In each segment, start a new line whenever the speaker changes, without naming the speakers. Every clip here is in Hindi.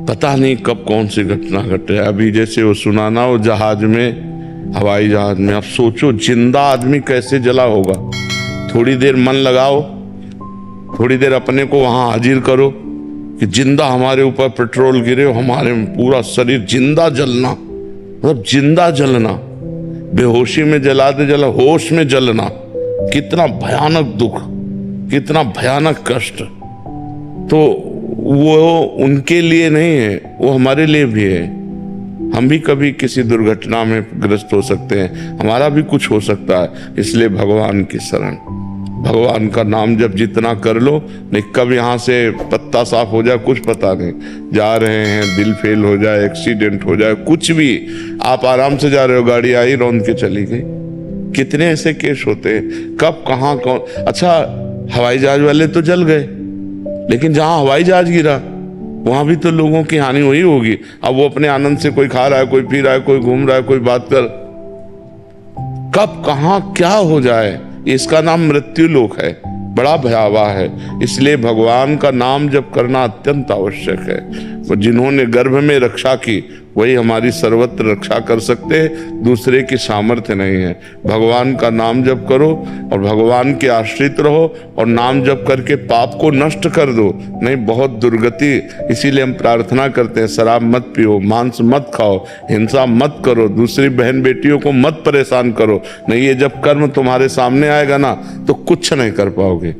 पता नहीं कब कौन सी घटना घटे। अभी जैसे वो सुनाना वो जहाज में, हवाई जहाज में, अब सोचो जिंदा आदमी कैसे जला होगा। थोड़ी देर मन लगाओ, थोड़ी देर अपने को वहां हाजिर करो कि जिंदा हमारे ऊपर पेट्रोल गिरे, हमारे पूरा शरीर जिंदा जलना, मतलब जिंदा जलना, बेहोशी में जलाते जला होश में जलना, कितना भयानक दुख, कितना भयानक कष्ट। तो वो उनके लिए नहीं है, वो हमारे लिए भी है। हम भी कभी किसी दुर्घटना में ग्रस्त हो सकते हैं, हमारा भी कुछ हो सकता है। इसलिए भगवान की शरण, भगवान का नाम जब जितना कर लो, नहीं कब यहाँ से पत्ता साफ हो जाए कुछ पता नहीं। जा रहे हैं, दिल फेल हो जाए, एक्सीडेंट हो जाए, कुछ भी, आप आराम से जा रहे हो, गाड़ी आई रौंद के चली गई। कितने ऐसे केस होते हैं, कब कहाँ कौन। अच्छा, हवाई जहाज वाले तो जल गए, लेकिन जहां हवाई जहाज गिरा वहां भी तो लोगों की हानि हुई होगी। अब वो अपने आनंद से कोई खा रहा है, कोई पी रहा है, कोई घूम रहा है, कोई बात कर, कब कहां क्या हो जाए, इसका नाम मृत्यु लोक है, बड़ा भयावह है। इसलिए भगवान का नाम जप करना अत्यंत आवश्यक है। वो जिन्होंने गर्भ में रक्षा की वही हमारी सर्वत्र रक्षा कर सकते हैं, दूसरे की सामर्थ्य नहीं है। भगवान का नाम जप करो और भगवान के आश्रित रहो और नाम जप करके पाप को नष्ट कर दो, नहीं बहुत दुर्गति। इसीलिए हम प्रार्थना करते हैं, शराब मत पियो, मांस मत खाओ, हिंसा मत करो, दूसरी बहन बेटियों को मत परेशान करो। नहीं, ये जब कर्म तुम्हारे सामने आएगा ना तो कुछ नहीं कर पाओगे।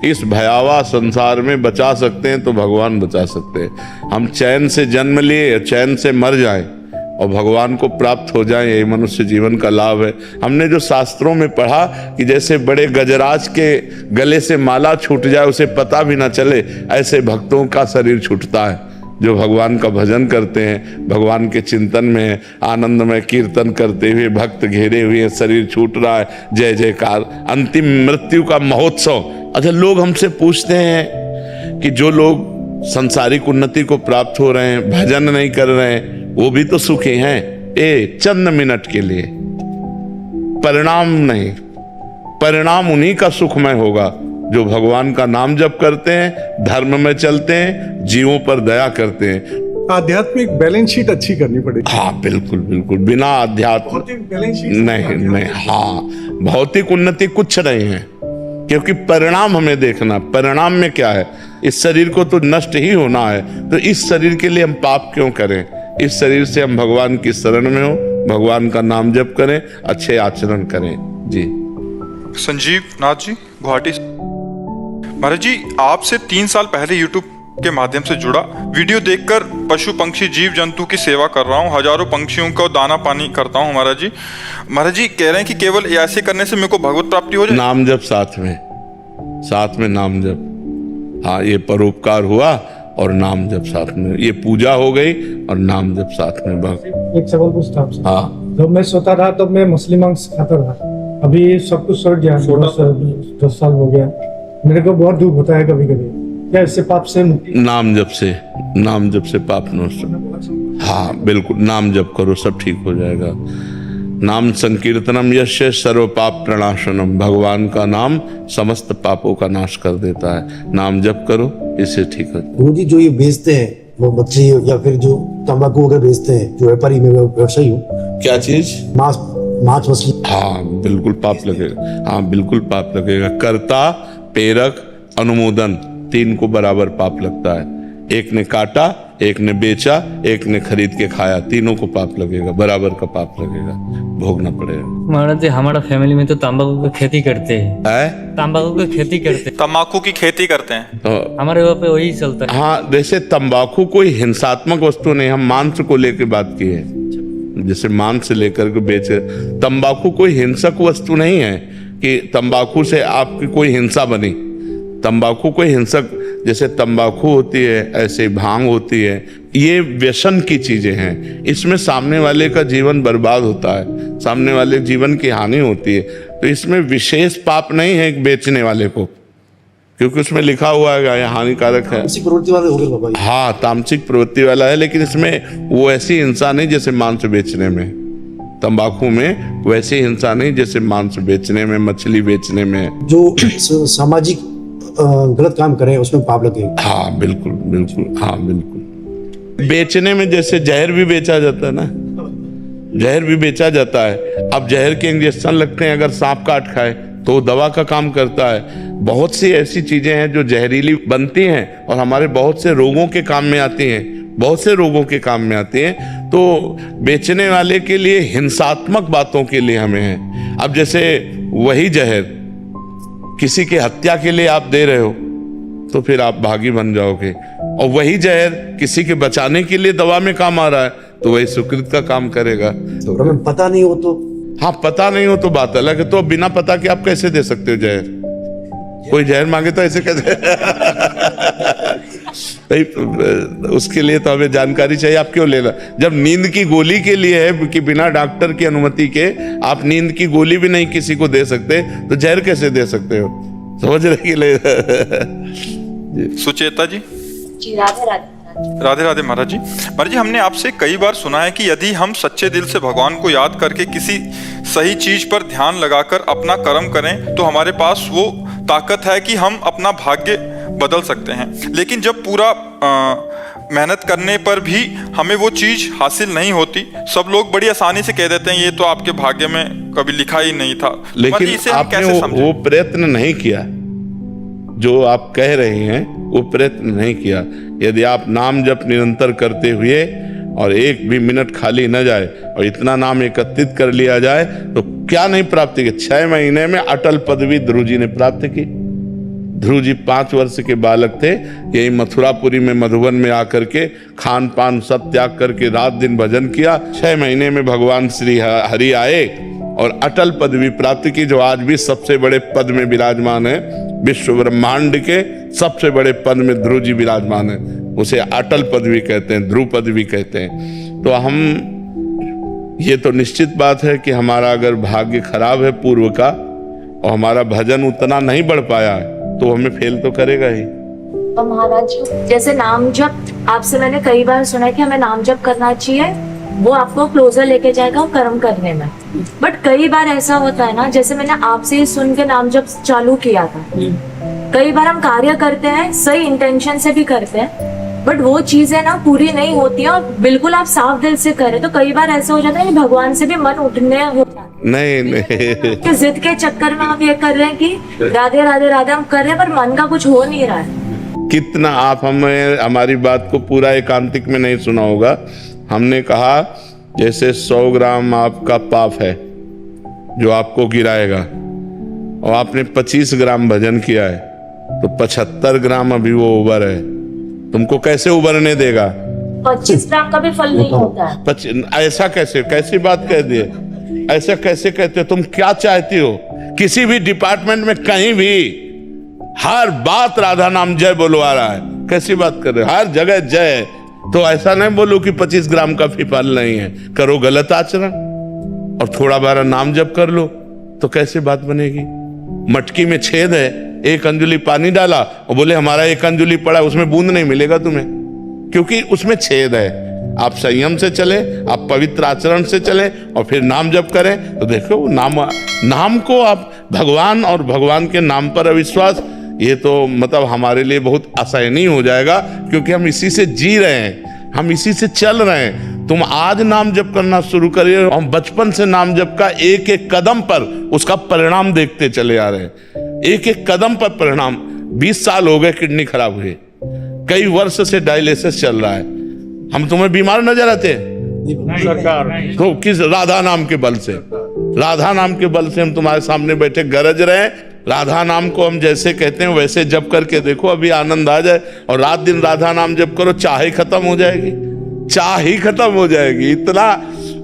इस भयावह संसार में बचा सकते हैं तो भगवान बचा सकते हैं। हम चैन से जन्म लिए, चैन से मर जाएं और भगवान को प्राप्त हो जाएं, यही मनुष्य जीवन का लाभ है। हमने जो शास्त्रों में पढ़ा कि जैसे बड़े गजराज के गले से माला छूट जाए, उसे पता भी ना चले, ऐसे भक्तों का शरीर छूटता है जो भगवान का भजन करते हैं, भगवान के चिंतन में आनंदमय कीर्तन करते हुए भक्त घेरे हुए, शरीर छूट रहा है, जय जयकार, अंतिम मृत्यु का महोत्सव। अच्छा, लोग हमसे पूछते हैं कि जो लोग सांसारिक उन्नति को प्राप्त हो रहे हैं, भजन नहीं कर रहे हैं, वो भी तो सुखी हैं। चंद मिनट के लिए, परिणाम नहीं, परिणाम उन्हीं का सुखमय होगा जो भगवान का नाम जप करते हैं, धर्म में चलते हैं, जीवों पर दया करते हैं।
आध्यात्मिक बैलेंस शीट अच्छी करनी पड़ेगी।
हाँ बिल्कुल बिल्कुल, बिना आध्यात्म नहीं नहीं, हाँ भौतिक उन्नति कुछ नहीं है, क्योंकि परिणाम हमें देखना। परिणाम में क्या है, इस शरीर को तो नष्ट ही होना है, तो इस शरीर के लिए हम पाप क्यों करें। इस शरीर से हम भगवान की शरण में हो, भगवान का नाम जप करें, अच्छे आचरण करें। जी
संजीव नाथ जी, गुवाहाटी। महाराज जी, आपसे 3 साल पहले YouTube के माध्यम से जुड़ा, वीडियो देखकर पशु पक्षी जीव जंतु की सेवा कर रहा हूँ, हजारों पंछियों को दाना पानी करता हूँ। महाराज जी कह रहे हैं कि केवल ऐसे करने से मेरे को भगवत प्राप्ति हो जाए। नाम
जप साथ में नाम जप, हाँ ये परोपकार हुआ और नाम जप साथ में, ये पूजा हो गई और नाम जप साथ में।
एक सवाल पूछता आपसे।
हाँ,
जब मैं सोता था तब मैं मछली मांस खाता था, अभी सब कुछ छोड़ दिया, 10 साल हो गया। मेरे को बहुत दुख होता है कभी कभी, क्या इससे पाप से मुक्ति?
नाम जप से पाप नष्ट। हाँ बिल्कुल, नाम जप करो, सब ठीक हो जाएगा। नाम संकीर्तनम यस्य सर्व पाप प्रणाशनम, भगवान का नाम समस्त पापों का नाश कर देता है। नाम जप करो, इससे ठीक हो।
गुरुजी, जो ये बेचते हैं वो मछली या फिर जो तंबाकू वगैरह बेचते हैं, जो व्यापारी में व्यवसायी हो,
क्या चीज,
मांस मछली,
हाँ बिल्कुल पाप लगेगा। हाँ बिल्कुल पाप लगेगा। कर्ता, प्रेरक, अनुमोदन, 3 को बराबर पाप लगता है। एक ने काटा, एक ने बेचा, एक ने खरीद के खाया, तीनों को पाप लगेगा, बराबर का पाप लगेगा, भोगना पड़ेगा।
महाराज जी, हमारा फैमिली में तो तंबाकू की खेती करते हैं। तंबाकू की खेती करते हैं,
तंबाकू की खेती करते हैं,
तो
हमारे वहाँ पे वही चलता है।
हाँ, जैसे तंबाकू कोई हिंसात्मक वस्तु नहीं, हम मांस को लेकर बात की है, जैसे मांस से लेकर के बेचे। तंबाकू कोई हिंसक वस्तु नहीं है कि तंबाकू से आपकी कोई हिंसा बनी। तंबाकू कोई हिंसक, जैसे तंबाकू होती है ऐसे भांग होती है, ये व्यसन की चीजें हैं। इसमें सामने वाले का जीवन बर्बाद होता है, सामने वाले जीवन की हानि होती है। तो इसमें विशेष पाप नहीं है बेचने वाले को, क्योंकि उसमें लिखा हुआ है यह हानिकारक है।
तामसिक प्रवृत्ति वाले हो गए बाबा।
हाँ, तामसिक प्रवृत्ति वाला है, लेकिन इसमें वो ऐसी हिंसा नहीं जैसे मांस बेचने में। तंबाकू में वैसी हिंसा नहीं जैसे मांस बेचने में, मछली बेचने में।
जो सामाजिक गलत काम करे उसमें पाप लगेगा।
हाँ बिल्कुल बिल्कुल, हाँ बिल्कुल। बेचने में जैसे जहर भी बेचा जाता है ना, जहर भी बेचा जाता है। अब जहर के इंजेक्शन लगते हैं, अगर सांप काट खाए तो दवा का काम करता है। बहुत सी ऐसी चीजें हैं जो जहरीली बनती हैं और हमारे बहुत से रोगों के काम में आती हैं, बहुत से रोगों के काम में आती हैं। तो बेचने वाले के लिए हिंसात्मक बातों के लिए हमें है। अब जैसे वही जहर किसी की हत्या के लिए आप दे रहे हो तो फिर आप भागी बन जाओगे, और वही जहर किसी के बचाने के लिए दवा में काम आ रहा है तो वही सुकृत का काम करेगा।
तो हमें पता नहीं हो तो
हाँ, पता नहीं हो तो बात अलग है। तो बिना पता के आप कैसे दे सकते हो जहर? कोई जहर मांगे तो ऐसे कैसे नहीं, उसके लिए तो हमें जानकारी चाहिए। आप क्यों लेना? जब नींद की गोली के लिए है कि बिना डॉक्टर की अनुमति के आप नींद की गोली भी नहीं किसी को दे सकते, तो जहर कैसे दे सकते हो? समझ रहे कि नहीं?
सुचेता जी।
जी राधे राधे।
राधे राधे महाराज जी। महाराज जी, हमने आपसे कई बार सुना है कि यदि हम सच्चे दिल से भगवान को याद करके किसी सही चीज पर ध्यान लगाकर अपना कर्म करें तो हमारे पास वो ताकत है कि हम अपना भाग्य बदल सकते हैं। लेकिन जब पूरा मेहनत करने पर भी हमें वो चीज हासिल नहीं होती, सब लोग बड़ी आसानी से कह देते हैं ये तो आपके भाग्य में कभी लिखा ही नहीं था।
लेकिन
इसे हम
आपने
कैसे समझें?
वो प्रयत्न नहीं किया जो आप कह रहे हैं, वो प्रयत्न नहीं किया। यदि आप नाम जप निरंतर करते हुए और एक भी मिनट खाली न जाए और इतना नाम एकत्रित कर लिया जाए तो क्या नहीं प्राप्त की? 6 महीने में अटल पदवी ध्रुव जी ने प्राप्त की। ध्रुव जी 5 वर्ष के बालक थे, यही मथुरापुरी में मधुबन में आकर के खान पान सब त्याग करके रात दिन भजन किया। 6 महीने में भगवान श्री हरि आए और अटल पदवी प्राप्त की, जो आज भी सबसे बड़े पद में विराजमान है। विश्व ब्रह्मांड के सबसे बड़े पद में ध्रुव जी विराजमान है। उसे अटल पदवी कहते हैं, ध्रुव पदवी कहते हैं। तो हम, ये तो निश्चित बात है कि हमारा अगर भाग्य खराब है पूर्व का और हमारा भजन उतना नहीं बढ़ पाया है तो हमें फेल तो करेगा ही।
और महाराज जी, जैसे नाम जप आपसे मैंने कई बार सुना है कि हमें नाम जप करना चाहिए, वो आपको क्लोजर लेके जाएगा कर्म करने में। बट कई बार ऐसा होता है ना, जैसे मैंने आपसे ही सुन के नाम जप चालू किया था, कई बार हम कार्य करते हैं, सही इंटेंशन से भी करते हैं, बट वो चीजें ना पूरी नहीं होती है और बिल्कुल आप साफ दिल से करें तो कई बार ऐसा हो जाता है कि भगवान से भी मन उठने हो जाता है।
नहीं
कि जिद के चक्कर में हम ये कर रहे हैं कि राधे राधे राधे हम कर रहे हैं पर मन का कुछ हो नहीं रहा है।
कितना आप हमें हमारी बात को पूरा एकांतिक में नहीं सुना होगा। हमने कहा जैसे 100 ग्राम आपका पाप है जो आपको गिराएगा और आपने 25 ग्राम भजन किया है तो 75 ग्राम अभी वो उबर है, तुमको कैसे उबरने देगा?
25 ग्राम का भी फल नहीं होता है।
ऐसा कैसे, कैसी बात कह दिए? ऐसा कैसे कहते हो? तुम क्या चाहती हो? किसी भी डिपार्टमेंट में कहीं भी हर बात राधा नाम जय बोलवा रहा है, कैसी बात कर रहे हो? हर जगह जय है। तो ऐसा नहीं बोलो कि 25 ग्राम का भी फल नहीं है। करो गलत आचरण और थोड़ा बारा नाम जप कर लो तो कैसे बात बनेगी? मटकी में छेद है, 1 अंजुली पानी डाला और बोले हमारा 1 अंजुली पड़ा, उसमें बूंद नहीं मिलेगा तुम्हें, क्योंकि उसमें छेद है। आप संयम से चले, आप पवित्र आचरण से चले और फिर नाम जप करें तो देखो नाम को आप भगवान और भगवान के नाम पर अविश्वास, ये तो मतलब हमारे लिए बहुत असहनीय हो जाएगा, क्योंकि हम इसी से जी रहे हैं, हम इसी से चल रहे हैं। तुम आज नाम जप करना शुरू करिए, हम बचपन से नाम जप का एक एक कदम पर उसका परिणाम देखते चले आ रहे हैं। एक एक कदम पर परिणाम। 20 साल हो गए किडनी खराब हुए, कई वर्ष से डायलिसिस चल रहा है। हम तुम्हें बीमार नजर आते हैं तो किस राधा नाम के बल से, राधा नाम के बल से हम तुम्हारे सामने बैठे गरज रहे हैं। राधा नाम को हम जैसे कहते हैं वैसे जप करके देखो, अभी आनंद आ जाए। और रात दिन राधा नाम जप करो, चाह ही खत्म हो जाएगी, चाह ही खत्म हो जाएगी। इतना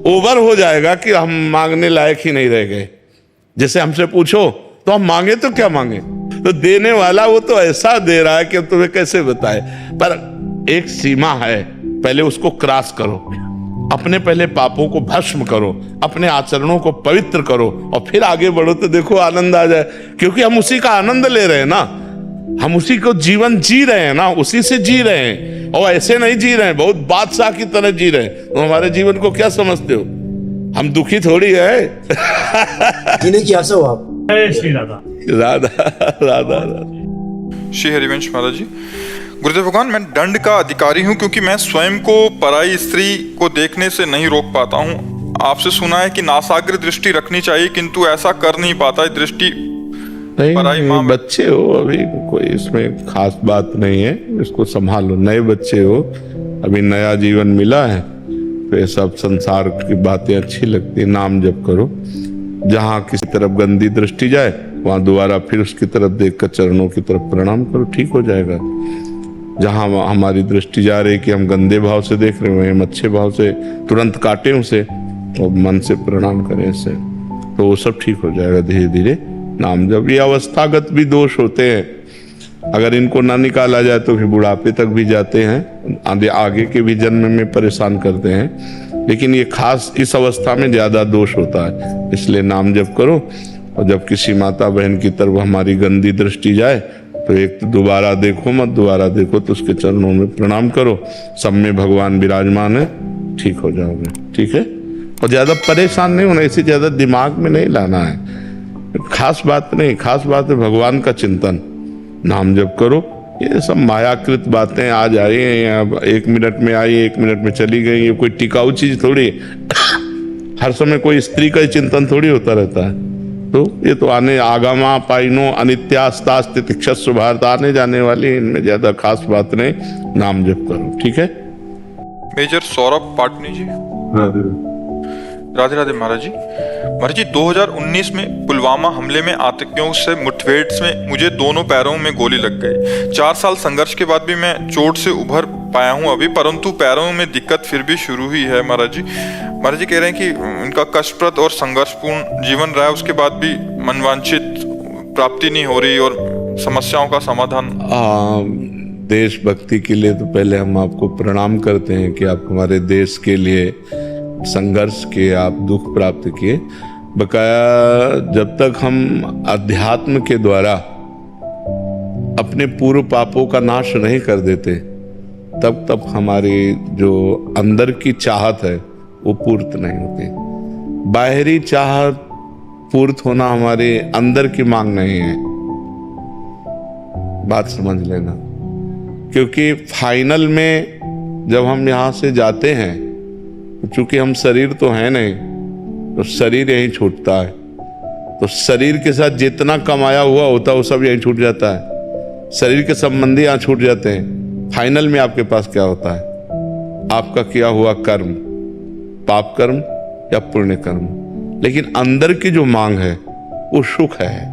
ओवर हो जाएगा कि हम मांगने लायक ही नहीं रह गए। जैसे हमसे पूछो तो हम मांगे तो क्या मांगे, तो देने वाला वो तो ऐसा दे रहा है कि हम तुम्हें कैसे बताए। पर एक सीमा है, पहले उसको क्रॉस करो, अपने पहले पापों को भस्म करो, अपने आचरणों को पवित्र करो और फिर आगे बढ़ो तो देखो आनंद आ जाए। क्योंकि हम उसी का आनंद ले रहे हैं ना, हम उसी को जीवन जी रहे हैं ना, उसी से जी रहे हैं और ऐसे नहीं जी रहे हैं बहुत बादशाह की तरह जी रहे हैं। तो हमारे जीवन को क्या समझते हो? हम दुखी थोड़ी है।
जीने की आशा हो आप।
राधा राधा राधा।
श्री हरिवंश महाराज जी, गुरुदेव भगवान, मैं दंड का अधिकारी हूँ क्योंकि मैं स्वयं को पराई स्त्री को देखने से नहीं रोक पाता हूँ। आपसे सुना है कि नासाग्र दृष्टि रखनी चाहिए, किंतु ऐसा कर नहीं पाता है। दृष्टि पराई माँ
नहीं, बच्चे हो अभी, कोई इसमें खास बात नहीं है, इसको संभालो। नए बच्चे हो, अभी नया जीवन मिला है, तो ये सब संसार की बातें अच्छी लगती है। नाम जप करो, जहाँ किसी तरफ गंदी दृष्टि जाए वहां दोबारा फिर उसकी तरफ देखकर चरणों की तरफ प्रणाम करो, ठीक हो जाएगा। जहाँ हमारी दृष्टि जा रही कि हम गंदे भाव से देख रहे हैं, हम अच्छे भाव से तुरंत काटें उसे और मन से प्रणाम करें इससे, तो वो सब ठीक हो जाएगा धीरे धीरे। नाम जब ये अवस्थागत भी दोष होते हैं, अगर इनको ना निकाला जाए तो फिर बुढ़ापे तक भी जाते हैं, आगे के भी जन्म में परेशान करते हैं, लेकिन ये खास इस अवस्था में ज्यादा दोष होता है। इसलिए नाम जप करो, और जब किसी माता बहन की तरफ हमारी गंदी दृष्टि जाए तो एक तो दोबारा देखो मत, दोबारा देखो तो उसके चरणों में प्रणाम करो, सब में भगवान विराजमान है, ठीक हो जाओगे। ठीक है, और ज्यादा परेशान नहीं होना, इसे ज्यादा दिमाग में नहीं लाना है, खास बात नहीं, खास बात है भगवान का चिंतन। नाम जप करो, ये सब मायाकृत बातें आज आई हैं, अब 1 मिनट में आई, 1 मिनट में चली गई, ये कोई टिकाऊ चीज थोड़ी। हर समय कोई स्त्री का चिंतन थोड़ी होता रहता है, तो ये तो आने आगामा पाइनो अनित्यास्तास्ति तिक्षस्व भारत, आने जाने वाली, इनमें ज्यादा खास बात नहीं। नाम जप करो, ठीक है।
मेजर सौरभ पाटनी जी। राधे राधे महाराज जी। महाराज जी, 2019 में पुलवामा हमले में आतंकियों से मुठभेड़ में मुझे दोनों पैरों में गोली लग गई। 4 साल संघर्ष के बाद भी मैं चोट से उभर पाया हूं अभी, परंतु पैरों में दिक्कत फिर भी शुरू हुई है। महाराज जी कह रहे हैं कि इनका कष्टप्रद और संघर्षपूर्ण जीवन रहा है, उसके बाद भी मनवांछित प्राप्ति नहीं हो रही और समस्याओं का समाधान।
देशभक्ति के लिए तो पहले हम आपको प्रणाम करते हैं कि आप हमारे देश के लिए संघर्ष किए, आप दुख प्राप्त किए। बकाया जब तक हम अध्यात्म के द्वारा अपने पूर्व पापों का नाश नहीं कर देते, तब तक हमारी जो अंदर की चाहत है वो पूर्त नहीं होती। बाहरी चाहत पूर्त होना हमारे अंदर की मांग नहीं है, बात समझ लेना। क्योंकि फाइनल में जब हम यहाँ से जाते हैं, चूंकि हम शरीर तो है नहीं, तो शरीर यहीं छूटता है, तो शरीर के साथ जितना कमाया हुआ होता है वो सब यहीं छूट जाता है, शरीर के संबंधी यहाँ छूट जाते हैं। फाइनल में आपके पास क्या होता है? आपका किया हुआ कर्म, पाप कर्म या पुण्य कर्म। लेकिन अंदर की जो मांग है वो सुख है,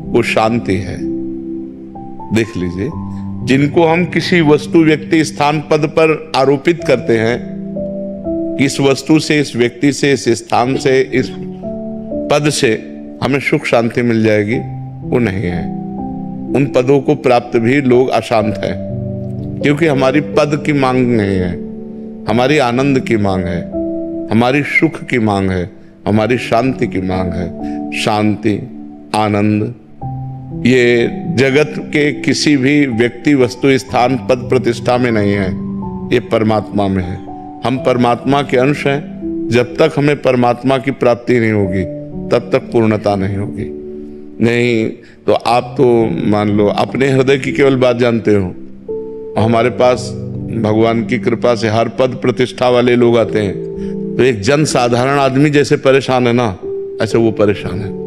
वो शांति है। देख लीजिए, जिनको हम किसी वस्तु, व्यक्ति, स्थान, पद पर आरोपित करते हैं कि इस वस्तु से, इस व्यक्ति से, इस स्थान से, इस पद से हमें सुख शांति मिल जाएगी, वो नहीं है। उन पदों को प्राप्त भी लोग अशांत हैं, क्योंकि हमारी पद की मांग नहीं है, हमारी आनंद की मांग है, हमारी सुख की मांग है, हमारी शांति की मांग है। शांति, आनंद ये जगत के किसी भी व्यक्ति, वस्तु, स्थान, पद, प्रतिष्ठा में नहीं है, ये परमात्मा में है। हम परमात्मा के अंश हैं। जब तक हमें परमात्मा की प्राप्ति नहीं होगी तब तक पूर्णता नहीं होगी। नहीं तो आप तो मान लो अपने हृदय की केवल बात जानते हो, और हमारे पास भगवान की कृपा से हर पद प्रतिष्ठा वाले लोग आते हैं, तो एक जन साधारण आदमी जैसे परेशान है ना, ऐसे वो परेशान है।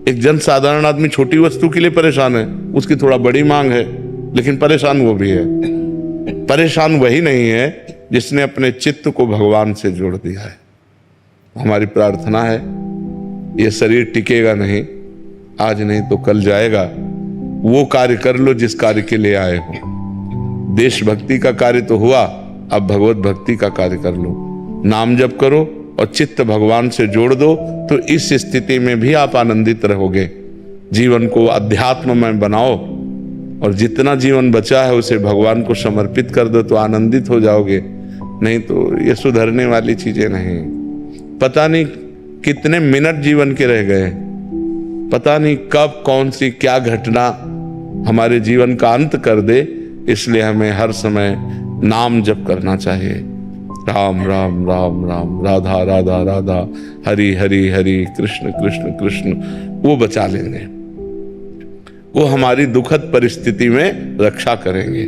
एक जन साधारण आदमी छोटी वस्तु के लिए परेशान है, उसकी थोड़ा बड़ी मांग है, लेकिन परेशान वो भी है। परेशान वही नहीं है जिसने अपने चित्त को भगवान से जोड़ दिया है। हमारी प्रार्थना है, ये शरीर टिकेगा नहीं, आज नहीं तो कल जाएगा, वो कार्य कर लो जिस कार्य के लिए आए हो। देशभक्ति का कार्य तो हुआ, अब भगवत भक्ति का कार्य कर लो। नाम जप करो और चित्त भगवान से जोड़ दो, तो इस स्थिति में भी आप आनंदित रहोगे। जीवन को अध्यात्म में बनाओ, और जितना जीवन बचा है उसे भगवान को समर्पित कर दो, तो आनंदित हो जाओगे। नहीं तो ये सुधरने वाली चीजें नहीं। पता नहीं कितने मिनट जीवन के रह गए, पता नहीं कब कौन सी क्या घटना हमारे जीवन का अंत कर दे। इसलिए हमें हर समय नाम जप करना चाहिए। राम राम राम राम, राधा राधा राधा, हरि हरि हरि, कृष्ण कृष्ण कृष्ण, वो बचा लेंगे। वो हमारी दुखद परिस्थिति में रक्षा करेंगे।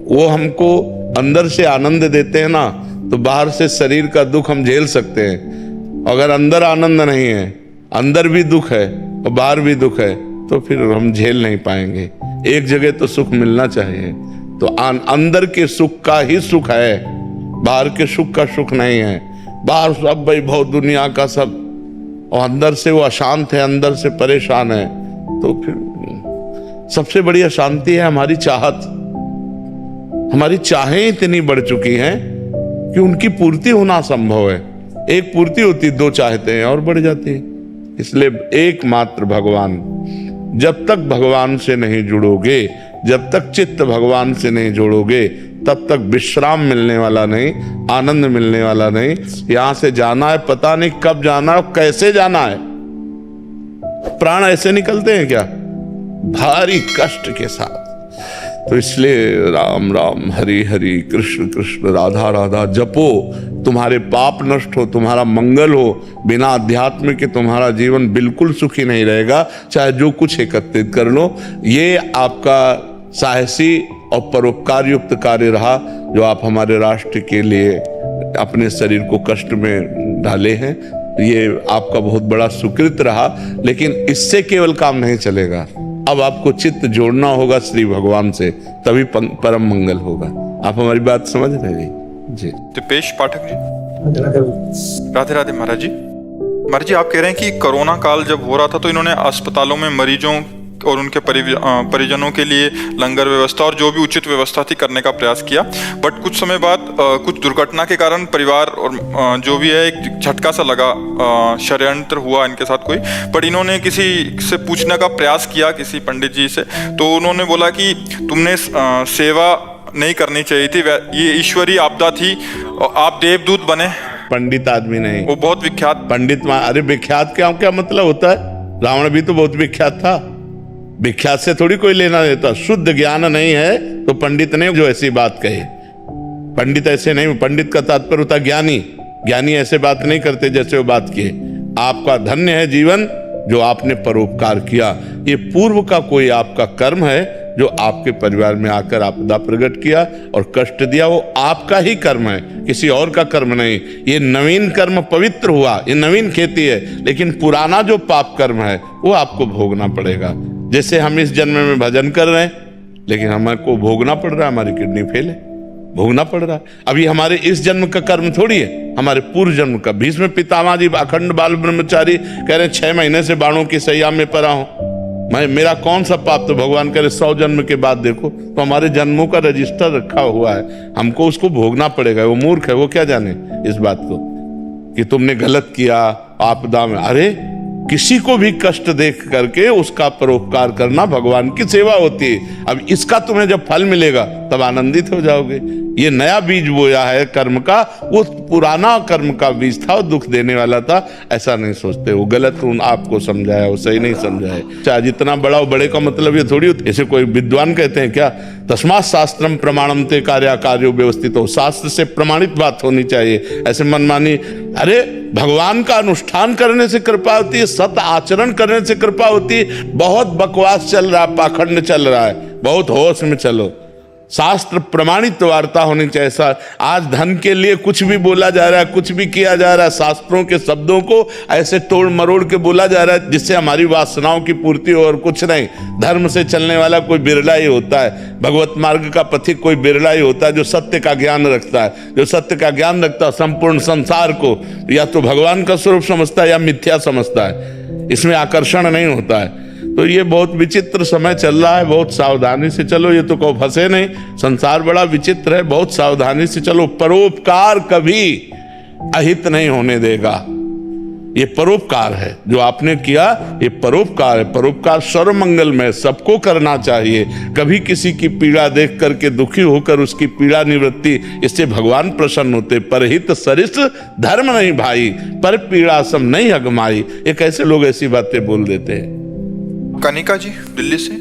वो हमको अंदर से आनंद देते हैं ना, तो बाहर से शरीर का दुख हम झेल सकते हैं। अगर अंदर आनंद नहीं है, अंदर भी दुख है और बाहर भी दुख है, तो फिर हम झेल नहीं पाएंगे। एक जगह तो सुख मिलना चाहिए। तो अंदर के सुख का ही सुख है, बाहर के सुख का सुख नहीं है। बाहर सब वैभव दुनिया का सब, और अंदर से वो अशांत है, अंदर से परेशान है। तो फिर सबसे बड़ी अशांति है हमारी चाहत। हमारी चाहें इतनी बढ़ चुकी हैं कि उनकी पूर्ति होना संभव है। एक पूर्ति होती, दो चाहते हैं और बढ़ जाती है। इसलिए एकमात्र भगवान। जब तक भगवान से नहीं जुड़ोगे, जब तक चित्त भगवान से नहीं जोड़ोगे, तब तक विश्राम मिलने वाला नहीं, आनंद मिलने वाला नहीं। यहां से जाना है, पता नहीं कब जाना है, कैसे जाना है। प्राण ऐसे निकलते हैं क्या? भारी कष्ट के साथ। तो इसलिए राम राम हरि हरि कृष्ण कृष्ण राधा राधा जपो, तुम्हारे पाप नष्ट हो, तुम्हारा मंगल हो। बिना अध्यात्म के तुम्हारा जीवन बिल्कुल सुखी नहीं रहेगा, चाहे जो कुछ एकत्रित कर लो। ये आपका साहसी और परोपकार युक्त कार्य रहा, जो आप हमारे राष्ट्र के लिए अपने शरीर को कष्ट में डाले हैं। ये आपका बहुत बड़ा सुकृत रहा, लेकिन इससे केवल काम नहीं चलेगा। अब आपको चित्त जोड़ना होगा श्री भगवान से, तभी परम मंगल होगा। आप हमारी बात समझ रहे हैं जी?
दीपेश पाठक जी, राधे राधे महाराज जी। महाराज जी, आप कह रहे हैं कि कोरोना काल जब हो रहा था तो इन्होंने अस्पतालों में मरीजों और उनके परिजनों के लिए लंगर व्यवस्था और जो भी उचित व्यवस्था थी करने का प्रयास किया। बट कुछ समय बाद कुछ दुर्घटना के कारण परिवार और जो भी है एक झटका सा लगा, षड्यंत्र हुआ इनके साथ कोई। बट इन्होंने किसी से पूछने का प्रयास किया, किसी पंडित जी से, तो उन्होंने बोला कि तुमने सेवा नहीं करनी चाहिए थी, ये ईश्वरीय आपदा थी और आप देवदूत बने।
पंडित आदमी नहीं,
वो बहुत विख्यात
पंडित। अरे विख्यात क्या मतलब होता है? रावण भी तो बहुत विख्यात था। विख्यात से थोड़ी कोई लेना देता। शुद्ध ज्ञान नहीं है तो पंडित ने जो ऐसी बात कही। पंडित ऐसे नहीं, पंडित का तात्पर्य होता ज्ञानी। ज्ञानी ऐसे बात नहीं करते जैसे वो बात किए। आपका धन्य है जीवन जो आपने परोपकार किया। ये पूर्व का कोई आपका कर्म है जो आपके परिवार में आकर आपदा प्रकट किया और कष्ट दिया, वो आपका ही कर्म है, किसी और का कर्म नहीं। ये नवीन कर्म पवित्र हुआ, ये नवीन खेती है, लेकिन पुराना जो पाप कर्म है वो आपको भोगना पड़ेगा। जैसे हम इस जन्म में भजन कर रहे हैं, लेकिन हमको भोगना पड़ रहा है, हमारी किडनी फेल है, भोगना पड़ रहा है। अभी हमारे इस जन्म का कर्म थोड़ी है, हमारे पूर्व जन्म का। भीष्म पितामह जी अखंड बाल ब्रह्मचारी कह रहे 6 महीने से बाणों की सैया में पड़ा हूं, मेरा कौन सा पाप? तो भगवान कह रहे 100 जन्म के बाद देखो। तो हमारे जन्मों का रजिस्टर रखा हुआ है, हमको उसको भोगना पड़ेगा। वो मूर्ख है, वो क्या जाने इस बात को कि तुमने गलत किया आपदा में। अरे किसी को भी कष्ट देख करके उसका परोपकार करना भगवान की सेवा होती है। अब इसका तुम्हें जब फल मिलेगा तब आनंदित हो जाओगे। ये नया बीज बोया है कर्म का, वो पुराना कर्म का बीज था, वो दुख देने वाला था। ऐसा नहीं सोचते, वो गलत आपको समझाया, वो सही नहीं समझाया। चाहे जितना बड़ा हो, बड़े का मतलब ये थोड़ी होता है। ऐसे कोई विद्वान कहते हैं क्या, तस्मात् शास्त्रम प्रमाणम ते कार्यो व्यवस्थित हो, शास्त्र से प्रमाणित बात होनी चाहिए। ऐसे मनमानी, अरे भगवान का अनुष्ठान करने से कृपा होती है, सत आचरण करने से कृपा होती है। बहुत बकवास चल रहा है, पाखंड चल रहा है, बहुत होश में चलो। शास्त्र प्रमाणित वार्ता होनी चाहिए। आज धन के लिए कुछ भी बोला जा रहा है, कुछ भी किया जा रहा है। शास्त्रों के शब्दों को ऐसे तोड़ मरोड़ के बोला जा रहा है जिससे हमारी वासनाओं की पूर्ति हो, और कुछ नहीं। धर्म से चलने वाला कोई बिरला ही होता है, भगवत मार्ग का पथिक कोई बिरला ही होता है जो सत्य का ज्ञान रखता है। जो सत्य का ज्ञान रखता है संपूर्ण संसार को या तो भगवान का स्वरूप समझता है या मिथ्या समझता है, इसमें आकर्षण नहीं होता है। तो ये बहुत विचित्र समय चल रहा है, बहुत सावधानी से चलो। ये तो कहो फंसे नहीं, संसार बड़ा विचित्र है, बहुत सावधानी से चलो। परोपकार कभी अहित नहीं होने देगा। ये परोपकार है जो आपने किया, ये परोपकार है। परोपकार सर्वमंगल में सबको करना चाहिए। कभी किसी की पीड़ा देख करके दुखी होकर उसकी पीड़ा निवृत्ति, इससे भगवान प्रसन्न होते। परहित सरिस धर्म नहीं भाई, पर पीड़ा सम नहीं अगमाई। ये कैसे लोग ऐसी बातें बोल देते हैं।
कनिका जी दिल्ली से,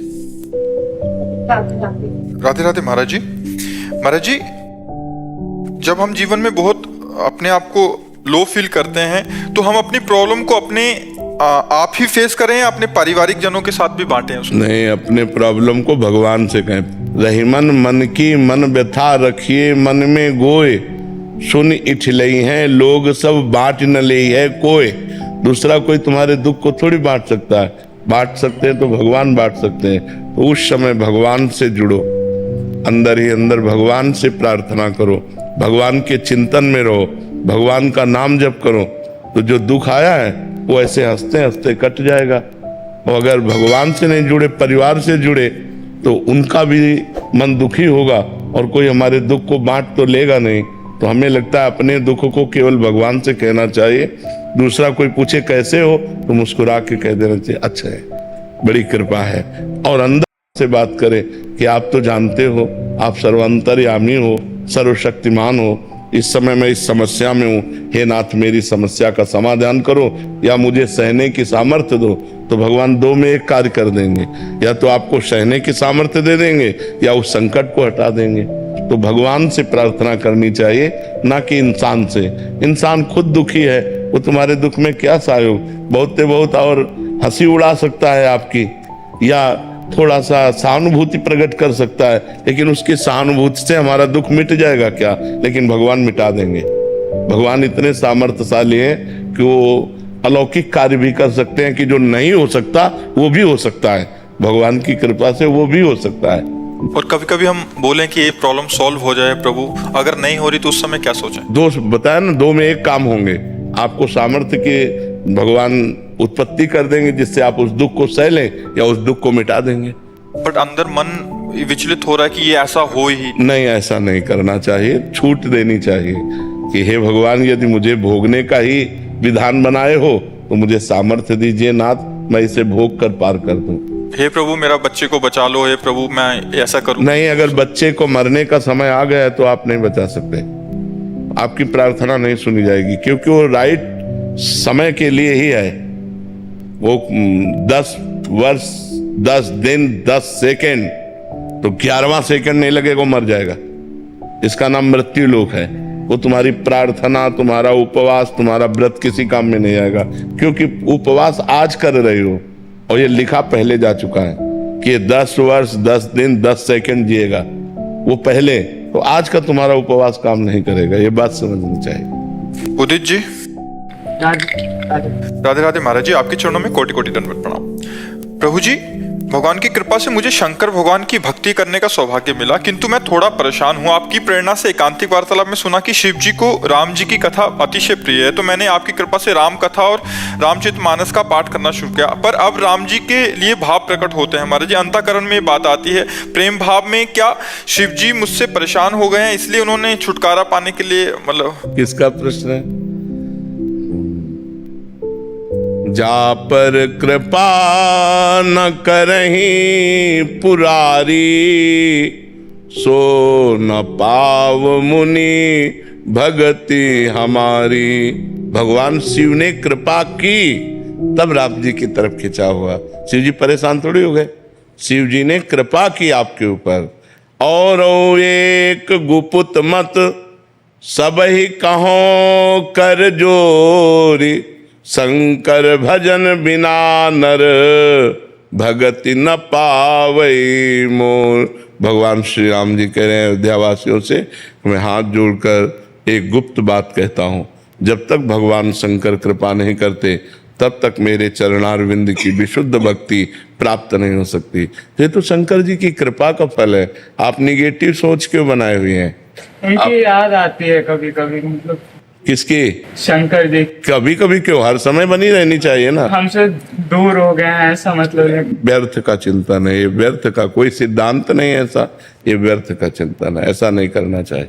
राधे राधे महाराज जी। महाराज जी, जब हम जीवन में बहुत अपने आप को लो फील करते हैं तो हम अपनी प्रॉब्लम को अपने आप ही फेस करें या अपने पारिवारिक जनों के साथ भी बांटें उसको?
नहीं, अपने प्रॉब्लम को भगवान से कहें। रही मन की मन व्यथा रखिए मन में गोए, सुन इठलई हैं लोग सब बांट न ले है कोई। दूसरा कोई तुम्हारे दुख को थोड़ी बांट सकता है, बांट सकते हैं तो भगवान बांट सकते हैं। तो उस समय भगवान से जुड़ो, अंदर ही अंदर भगवान से प्रार्थना करो, भगवान के चिंतन में रहो, भगवान का नाम जप करो, तो जो दुख आया है वो ऐसे हंसते हंसते कट जाएगा। और अगर भगवान से नहीं जुड़े, परिवार से जुड़े, तो उनका भी मन दुखी होगा और कोई हमारे दुख को बांट तो लेगा नहीं। तो हमें लगता है अपने दुख को केवल भगवान से कहना चाहिए। दूसरा कोई पूछे कैसे हो तो मुस्कुरा के कह देना चाहिए अच्छा है, बड़ी कृपा है। और अंदर से बात करें कि आप तो जानते हो, आप सर्वांतर्यामी हो, सर्वशक्तिमान हो, इस समय मैं इस समस्या में हूँ, हे नाथ मेरी समस्या का समाधान करो या मुझे सहने की सामर्थ्य दो। तो भगवान दो में एक कार्य कर देंगे, या तो आपको सहने की सामर्थ्य दे देंगे या उस संकट को हटा देंगे। तो भगवान से प्रार्थना करनी चाहिए, ना कि इंसान से। इंसान खुद दुखी है, वो तुम्हारे दुख में क्या सहयोग, बहुत बहुत और हंसी उड़ा सकता है आपकी, या थोड़ा सा सहानुभूति प्रकट कर सकता है, लेकिन उसकी सहानुभूति से हमारा दुख मिट जाएगा क्या? लेकिन भगवान मिटा देंगे। भगवान इतने सामर्थ्यशाली हैं कि वो अलौकिक कार्य भी कर सकते हैं, कि जो नहीं हो सकता वो भी हो सकता है। भगवान की कृपा से वो भी हो सकता है।
और कभी कभी हम बोलें कि ये प्रॉब्लम सॉल्व हो जाए प्रभु, अगर नहीं हो रही तो उस समय क्या सोचें?
दो बताया ना, दो में एक काम होंगे। आपको सामर्थ्य के भगवान उत्पत्ति कर देंगे जिससे आप उस दुख को सह लें, या उस दुख को मिटा देंगे।
बट अंदर मन विचलित हो रहा है कि ये ऐसा हो ही
नहीं, ऐसा नहीं करना चाहिए। छूट देनी चाहिए कि हे भगवान, यदि मुझे भोगने का ही विधान बनाए हो तो मुझे सामर्थ्य दीजिए नाथ, मैं इसे भोग कर पार कर दूं।
हे प्रभु मेरा बच्चे को बचा लो, हे प्रभु मैं ऐसा करूं।
नहीं, अगर बच्चे को मरने का समय आ गया है तो आप नहीं बचा सकते, आपकी प्रार्थना नहीं सुनी जाएगी, क्योंकि वो राइट समय के लिए ही है। वो 10 वर्ष 10 दिन 10 सेकेंड, तो 11वां सेकेंड नहीं लगेगा, मर जाएगा। इसका नाम मृत्यु लोक है। वो तुम्हारी प्रार्थना, तुम्हारा उपवास, तुम्हारा व्रत किसी काम में नहीं आएगा, क्योंकि उपवास आज कर रहे हो और ये लिखा पहले जा चुका है कि ये 10 वर्ष 10 दिन 10 सेकेंड जिएगा, वो पहले। तो आज का तुम्हारा उपवास काम नहीं करेगा, ये बात समझनी चाहिए।
उदित जी, राधे राधे महाराज जी, आपके चरणों में कोटि कोटि दंडवत प्रणाम। प्रभु जी, भगवान की कृपा से मुझे शंकर भगवान की भक्ति करने का सौभाग्य मिला, किंतु मैं थोड़ा परेशान हूँ। आपकी प्रेरणा से एकांतिक वार्तालाप में सुना कि शिव जी को राम जी की कथा अतिशय प्रिय है, तो मैंने आपकी कृपा से राम कथा और रामचरितमानस का पाठ करना शुरू किया। पर अब राम जी के लिए भाव प्रकट होते हैं महाराज जी, अंतःकरण में बात आती है, प्रेम भाव में। क्या शिव जी मुझसे परेशान हो गए हैं, इसलिए उन्होंने छुटकारा पाने के लिए, मतलब
किसका प्रश्न है? जा पर कृपा न करहीं पुरारी, सो न पाव मुनि भगति हमारी। भगवान शिव ने कृपा की, तब राम जी की तरफ खिंचा हुआ। शिव जी परेशान थोड़ी हो गए, शिव जी ने कृपा की आपके ऊपर। और एक गुपुत मत सब ही कहो कर जोरी, शंकर भजन बिना नर भगति न पावई मोर। भगवान श्री राम जी कह रहे हैं अयोध्यावासियों से, मैं हाथ जोड़कर एक गुप्त बात कहता हूँ, जब तक भगवान शंकर कृपा नहीं करते तब तक मेरे चरणारविंद की विशुद्ध भक्ति प्राप्त नहीं हो सकती। ये तो शंकर जी की कृपा का फल है। आप निगेटिव सोच क्यों बनाए हुए हैं?
उनकी याद आती है कभी कभी, मतलब
किसकी?
शंकर जी।
कभी कभी क्यों, हर समय बनी रहनी चाहिए ना।
हमसे दूर हो गए हैं ऐसा मतलब है।
व्यर्थ का चिंतन है ये, व्यर्थ का कोई सिद्धांत नहीं है ऐसा, ये व्यर्थ का चिंतन है, ऐसा नहीं करना चाहिए।